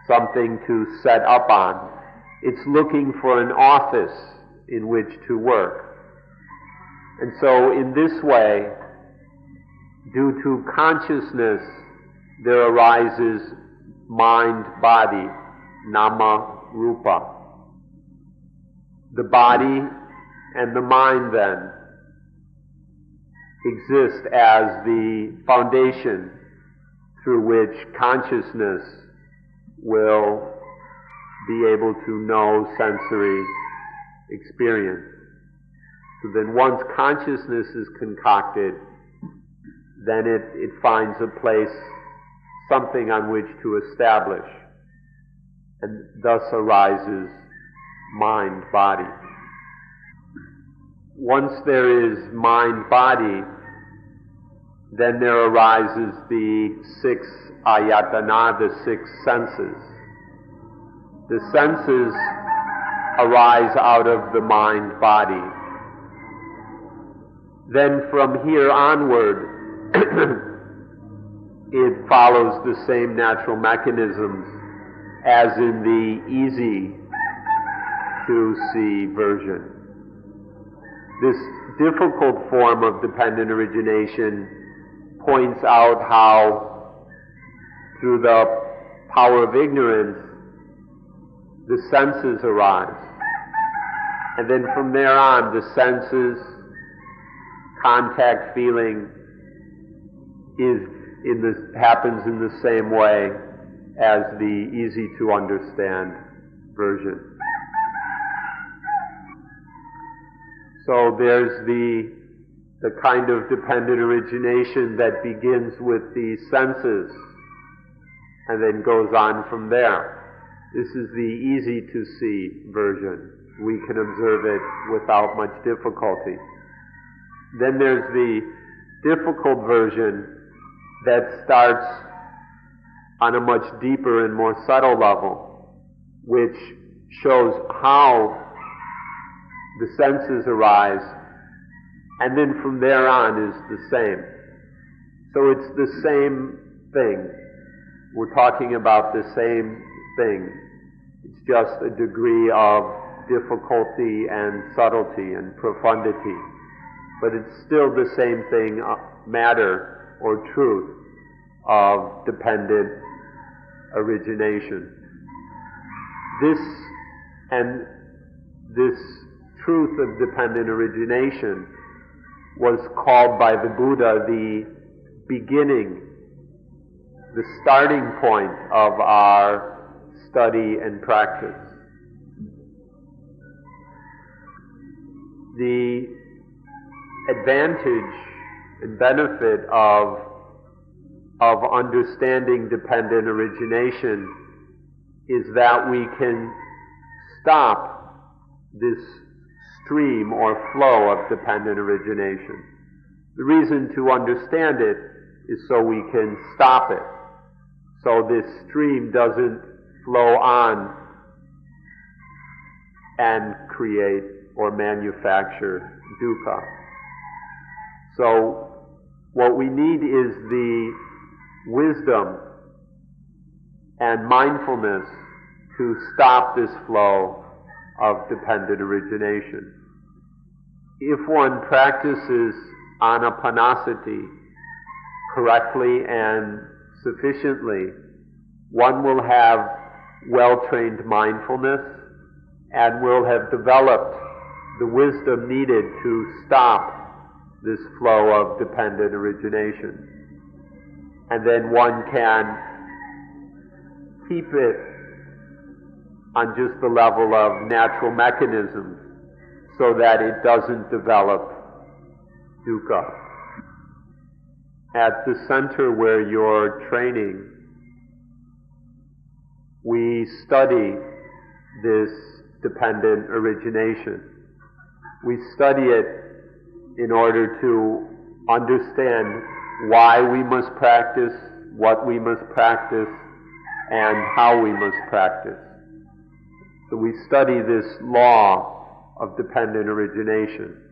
something to set up on. It's looking for an office in which to work. And so in this way, due to consciousness, there arises mind-body, nama-rupa. The body and the mind then exist as the foundation through which consciousness will be able to know sensory experience. So then once consciousness is concocted, then it finds a place, something on which to establish, and thus arises mind-body. Once there is mind-body, then there arises the six ayatana, the six senses. The senses arise out of the mind-body. Then from here onward, it follows the same natural mechanisms as in the easy to see version. This difficult form of dependent origination points out how, through the power of ignorance, the senses arise. And then from there on, the senses, contact, feeling, happens in the same way as the easy to understand version. So there's the kind of dependent origination that begins with the senses and then goes on from there. This is the easy to see version. We can observe it without much difficulty. Then there's the difficult version that starts on a much deeper and more subtle level, which shows how the senses arise, and then from there on is the same. So it's the same thing. We're talking about the same thing. It's just a degree of difficulty and subtlety and profundity. But it's still the same thing, matter or truth of dependent origination. This truth of dependent origination was called by the Buddha the beginning, the starting point of our study and practice. The advantage and benefit of understanding dependent origination is that we can stop this stream or flow of dependent origination. The reason to understand it is so we can stop it, so this stream doesn't flow on and create or manufacture dukkha. So what we need is the wisdom and mindfulness to stop this flow of dependent origination. If one practices anapanasati correctly and sufficiently, one will have well-trained mindfulness and will have developed the wisdom needed to stop this flow of dependent origination. And then one can keep it on just the level of natural mechanisms so that it doesn't develop dukkha. At the center where you're training, we study this dependent origination. We study it in order to understand why we must practice, what we must practice, and how we must practice. So we study this law of dependent origination.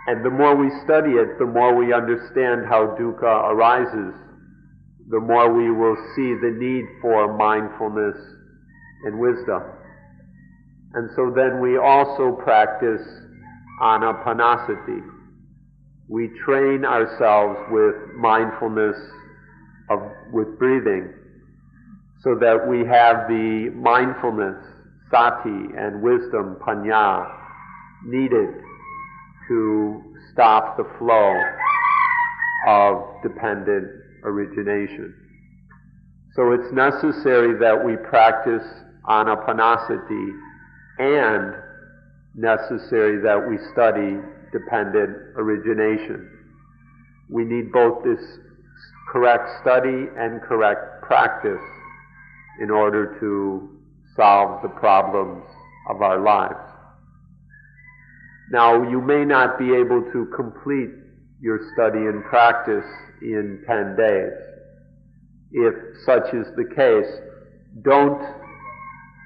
And the more we study it, the more we understand how dukkha arises, the more we will see the need for mindfulness and wisdom. And so then we also practice anapanasati. We train ourselves with mindfulness with breathing, so that we have the mindfulness, sati, and wisdom, panya, needed to stop the flow of dependent origination. So it's necessary that we practice anapanasati and necessary that we study dependent origination. We need both this correct study and correct practice in order to solve the problems of our lives. Now, you may not be able to complete your study and practice in 10 days. If such is the case, don't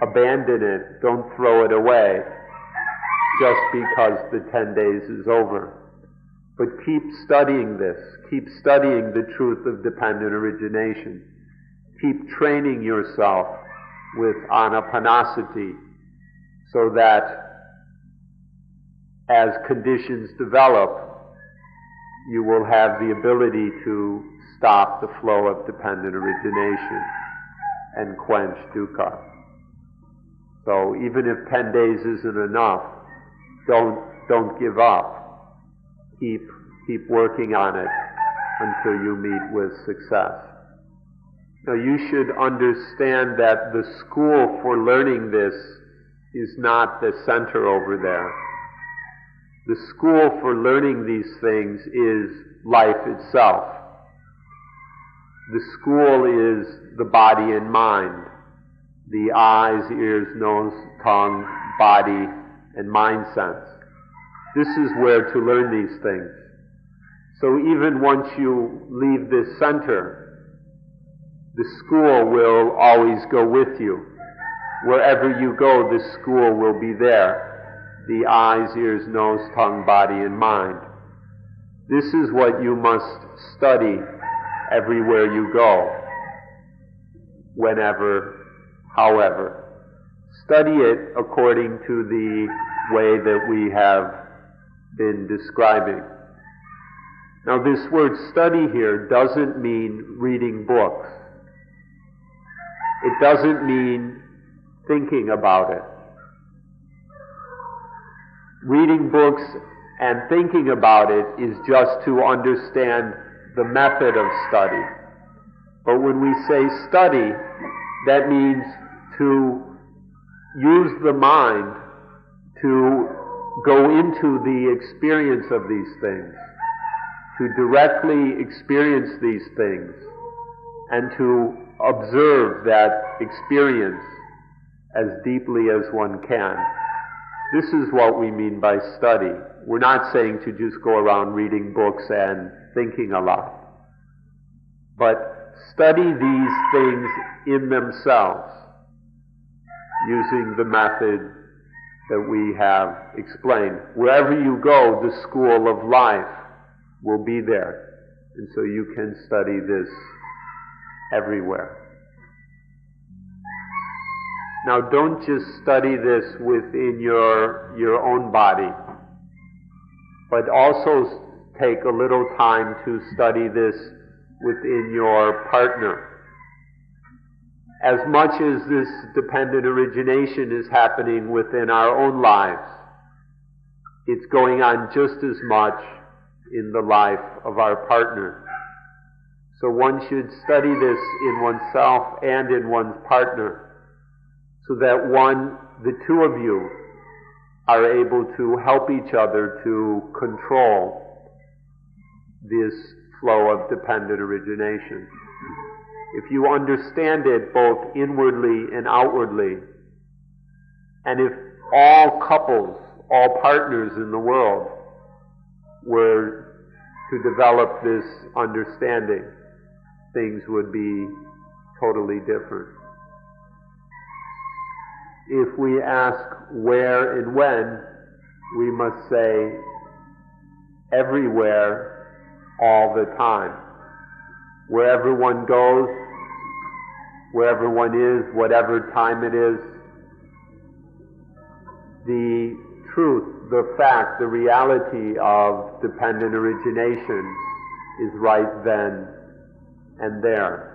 abandon it, don't throw it away just because the 10 days is over. But keep studying this, keep studying the truth of dependent origination. Keep training yourself with anapanasati so that as conditions develop, you will have the ability to stop the flow of dependent origination and quench dukkha. So even if 10 days isn't enough, don't give up. Keep working on it until you meet with success. Now you should understand that the school for learning this is not the center over there. The school for learning these things is life itself. The school is the body and mind. the eyes, ears, nose, tongue, body, and mind sense. This is where to learn these things. So even once you leave this center, the school will always go with you. Wherever you go, this school will be there. The eyes, ears, nose, tongue, body, and mind. This is what you must study everywhere you go, whenever, however. Study it according to the way that we have been describing. Now, this word study here doesn't mean reading books. It doesn't mean thinking about it. Reading books and thinking about it is just to understand the method of study. But when we say study, that means to use the mind to go into the experience of these things, to directly experience these things, and to observe that experience as deeply as one can. This is what we mean by study. We're not saying to just go around reading books and thinking a lot, but study these things in themselves using the method that we have explained. Wherever you go, the school of life will be there, and so you can study this everywhere. Now, don't just study this within your own body, but also take a little time to study this within your partner. As much as this dependent origination is happening within our own lives, it's going on just as much in the life of our partner. So one should study this in oneself and in one's partner, so that the two of you are able to help each other to control this flow of dependent origination. If you understand it both inwardly and outwardly, and if all couples, all partners in the world were to develop this understanding, things would be totally different. If we ask where and when, we must say everywhere, all the time. Wherever one goes, wherever one is, whatever time it is, the truth, the fact, the reality of dependent origination is right then and there.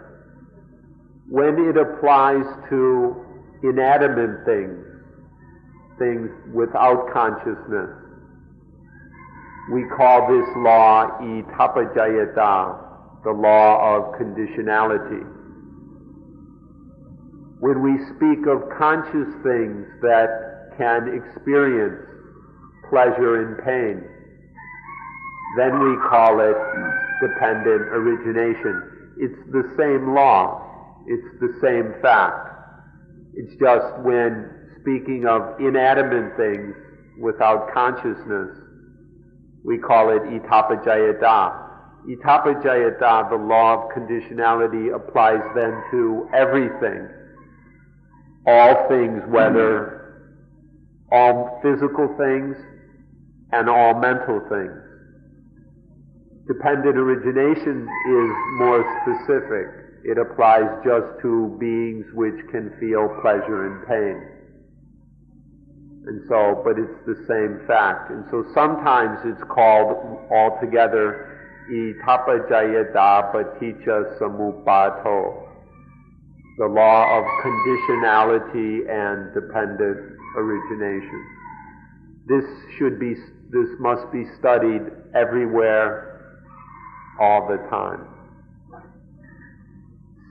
When it applies to inanimate things without consciousness, we call this law itapajayata, the law of conditionality. When we speak of conscious things that can experience pleasure and pain, then we call it dependent origination. It's the same law. It's the same fact. It's just when speaking of inanimate things without consciousness, we call it itapajayata. Itapajayata, the law of conditionality, applies then to everything. All things, whether all physical things and all mental things. Dependent origination is more specific. It applies just to beings which can feel pleasure and pain. And so, but it's the same fact. And so sometimes it's called altogether itapajayata paticca samupato, the law of conditionality and dependent origination. This must be studied everywhere, all the time.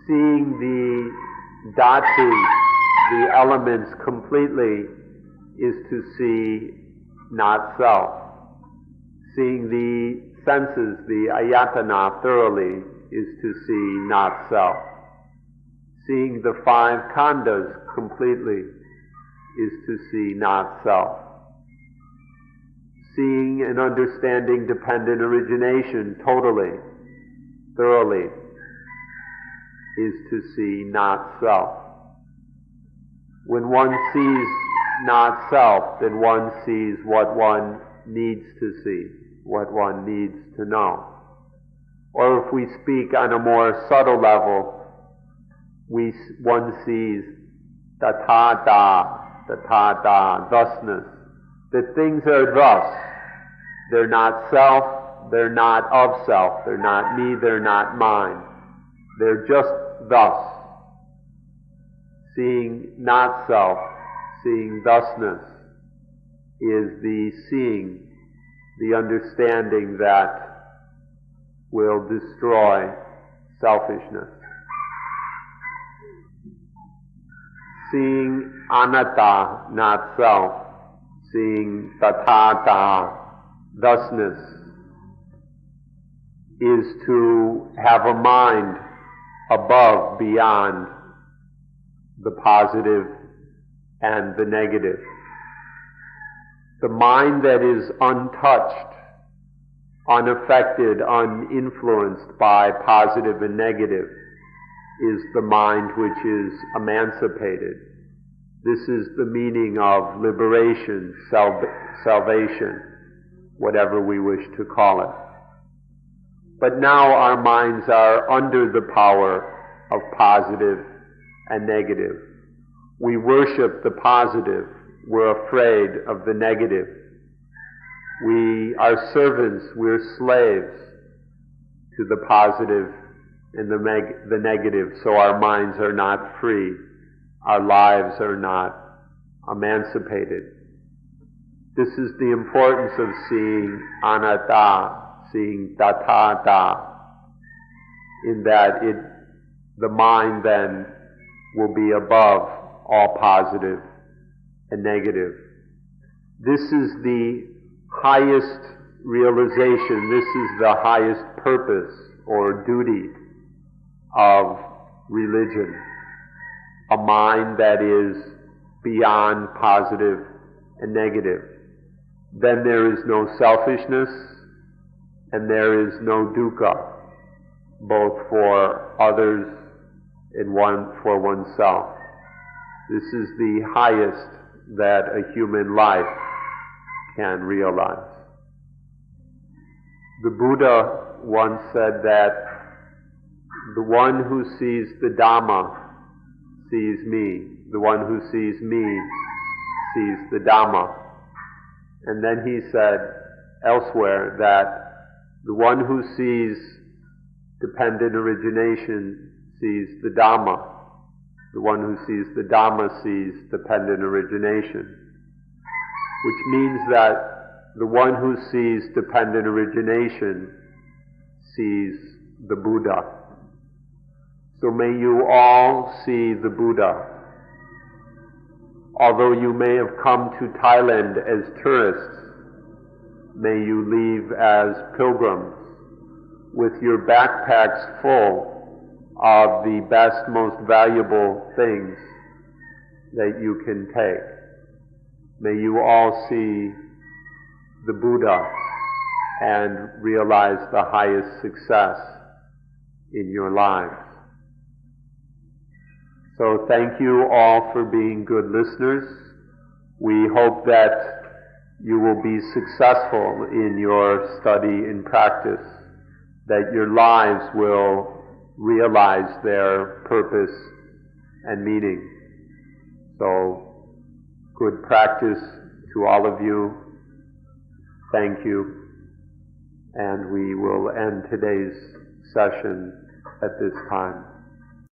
Seeing the dhatu, the elements completely, is to see not self. Seeing the senses, the ayatana, thoroughly, is to see not self. Seeing the five khandhas completely is to see not self. Seeing and understanding dependent origination totally, thoroughly, is to see not self. When one sees not self, then one sees what one needs to see, what one needs to know. Or if we speak on a more subtle level, one sees tathata, thusness, that things are thus. They're not self, they're not of self, they're not me, they're not mine. They're just thus. Seeing not self, seeing thusness, is the seeing, the understanding that will destroy selfishness. Seeing anatta, not self, seeing tathata, thusness, is to have a mind above, beyond the positive and the negative. The mind that is untouched, unaffected, uninfluenced by positive and negative is the mind which is emancipated. This is the meaning of liberation, salvation, whatever we wish to call it. But now our minds are under the power of positive and negative. We worship the positive. We're afraid of the negative. We are servants. We're slaves to the positive and the negative. So our minds are not free. Our lives are not emancipated. This is the importance of seeing anatta, seeing tathata, in that the mind then will be above all positive and negative. This is the highest realization, this is the highest purpose or duty of religion. A mind that is beyond positive and negative. Then there is no selfishness and there is no dukkha, both for others and for oneself. This is the highest that a human life can realize. The Buddha once said that the one who sees the Dhamma sees me. The one who sees me sees the Dhamma. And then he said elsewhere that the one who sees dependent origination sees the Dhamma. The one who sees the Dhamma sees dependent origination. Which means that the one who sees dependent origination sees the Buddha. So may you all see the Buddha. Although you may have come to Thailand as tourists, may you leave as pilgrims with your backpacks full of the best, most valuable things that you can take. May you all see the Buddha and realize the highest success in your lives. So thank you all for being good listeners. We hope that you will be successful in your study and practice, that your lives will realize their purpose and meaning. So good practice to all of you. Thank you. And we will end today's session at this time.